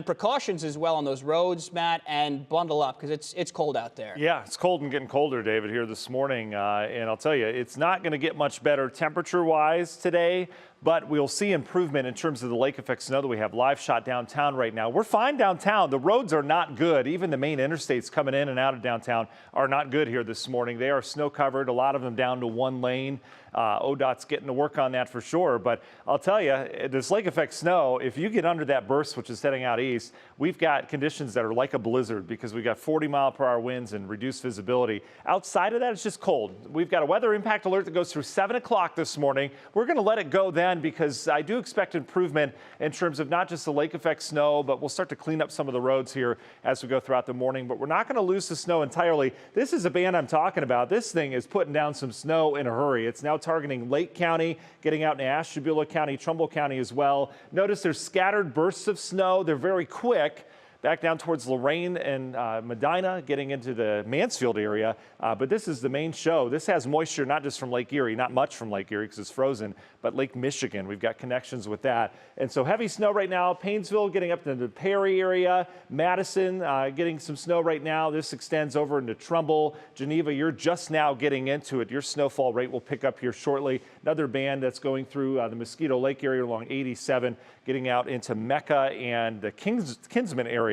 precautions as well on those roads, Matt, and bundle up because it's cold out there. Yeah, it's cold and getting colder, David, here this morning. And I'll tell you, it's not going to get much better temperature-wise today, but we'll see improvement in terms of the lake effect snow that we have live shot downtown right now. We're fine downtown. The roads are not good. Even the main interstates coming in and out of downtown are not good here this morning. They are snow covered, a lot of them down to one lane. ODOT's getting to work on that for sure. But I'll tell you, this lake effect snow, if you get under that burst, which is heading out east, we've got conditions that are like a blizzard because we've got 40-mile-per-hour winds and reduced visibility. Outside of that, it's just cold. We've got a weather impact alert that goes through 7 o'clock this morning. We're going to let it go then because I do expect improvement in terms of not just the lake effect snow, but we'll start to clean up some of the roads here as we go throughout the morning. But we're not going to lose the snow entirely. This is a band I'm talking about. This thing is putting down some snow in a hurry. It's now targeting Lake County, getting out into Ashtabula County, Trumbull County as well. Notice there's scattered bursts of snow. They're very quick. Back down towards Lorain and Medina, getting into the Mansfield area. But this is the main show. This has moisture not just from Lake Erie, not much from Lake Erie because it's frozen, but Lake Michigan. We've got connections with that. And so heavy snow right now. Paynesville getting up to the Perry area. Madison getting some snow right now. This extends over into Trumbull. Geneva, you're just now getting into it. Your snowfall rate will pick up here shortly. Another band that's going through the Mosquito Lake area along 87, getting out into Mecca and the Kinsman area.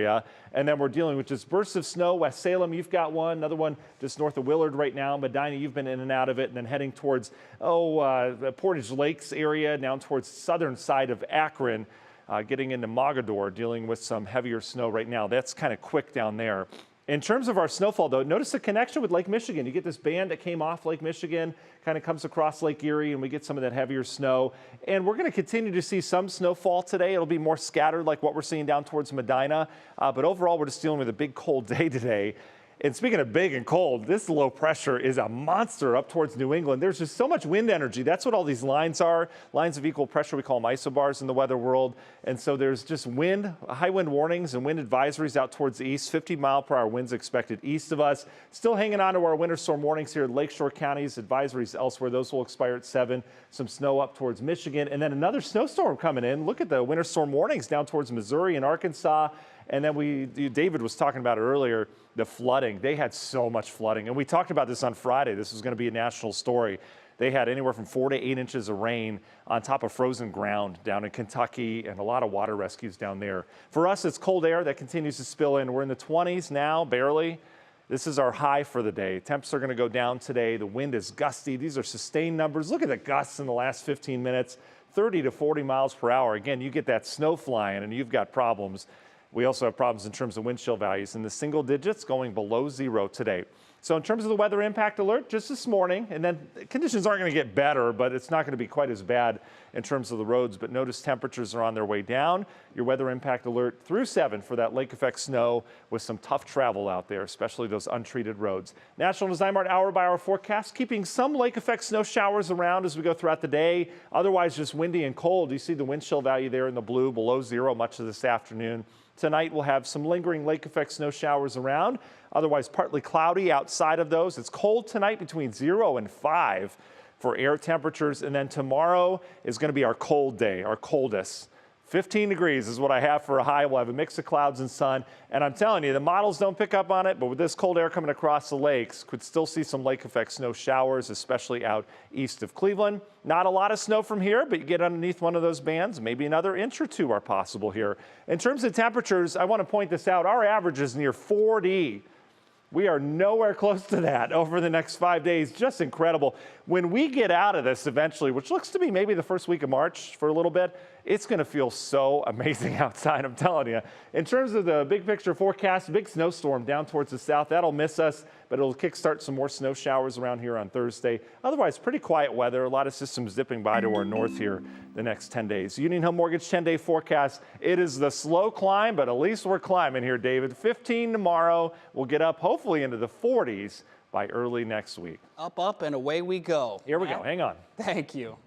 And then we're dealing with just bursts of snow. West Salem, you've got one. Another one just north of Willard right now. Medina, you've been in and out of it. And then heading towards, the Portage Lakes area, down towards southern side of Akron, getting into Mogador, dealing with some heavier snow right now. That's kind of quick down there. In terms of our snowfall, though, notice the connection with Lake Michigan. You get this band that came off Lake Michigan, kind of comes across Lake Erie, and we get some of that heavier snow. And we're going to continue to see some snowfall today. It'll be more scattered like what we're seeing down towards Medina. But overall, we're just dealing with a big cold day today. And speaking of big and cold, this low pressure is a monster up towards New England. There's just so much wind energy. That's what all these lines are. Lines of equal pressure, we call them isobars in the weather world. And so there's just wind, high wind warnings and wind advisories out towards the east. 50-mile-per-hour winds expected east of us. Still hanging on to our winter storm warnings here in Lakeshore counties. Advisories elsewhere. Those will expire at 7. Some snow up towards Michigan. And then another snowstorm coming in. Look at the winter storm warnings down towards Missouri and Arkansas. And then David was talking about it earlier, the flooding. They had so much flooding. And we talked about this on Friday. This was going to be a national story. They had anywhere from 4 to 8 inches of rain on top of frozen ground down in Kentucky and a lot of water rescues down there. For us, it's cold air that continues to spill in. We're in the 20s now, barely. This is our high for the day. Temps are going to go down today. The wind is gusty. These are sustained numbers. Look at the gusts in the last 15 minutes, 30 to 40 miles per hour. Again, you get that snow flying and you've got problems. We also have problems in terms of wind chill values in the single digits going below 0 today. So in terms of the weather impact alert, just this morning, and then conditions aren't going to get better, but it's not going to be quite as bad in terms of the roads. But notice temperatures are on their way down. Your weather impact alert through 7 for that lake effect snow with some tough travel out there, especially those untreated roads. National Design Mart hour-by-hour forecast, keeping some lake effect snow showers around as we go throughout the day. Otherwise, just windy and cold. You see the wind chill value there in the blue, below 0 much of this afternoon. Tonight, we'll have some lingering lake effect snow showers around. Otherwise, partly cloudy outside of those. It's cold tonight between 0 and 5 for air temperatures. And then tomorrow is going to be our cold day, our coldest. 15 degrees is what I have for a high. We'll have a mix of clouds and sun. And I'm telling you, the models don't pick up on it, but with this cold air coming across the lakes, could still see some lake effect snow showers, especially out east of Cleveland. Not a lot of snow from here, but you get underneath one of those bands, maybe another inch or 2 are possible here. In terms of temperatures, I want to point this out. Our average is near 40. We are nowhere close to that over the next 5 days. Just incredible. When we get out of this eventually, which looks to be maybe the first week of March for a little bit, it's going to feel so amazing outside, I'm telling you. In terms of the big picture forecast, big snowstorm down towards the south. That'll miss us, but it'll kickstart some more snow showers around here on Thursday. Otherwise, pretty quiet weather. A lot of systems dipping by to our north here the next 10 days. Union Home Mortgage 10-day forecast. It is the slow climb, but at least we're climbing here, David. 15 tomorrow. We'll get up hopefully into the 40s by early next week. Up, and away we go. Here we go. Hang on. Thank you.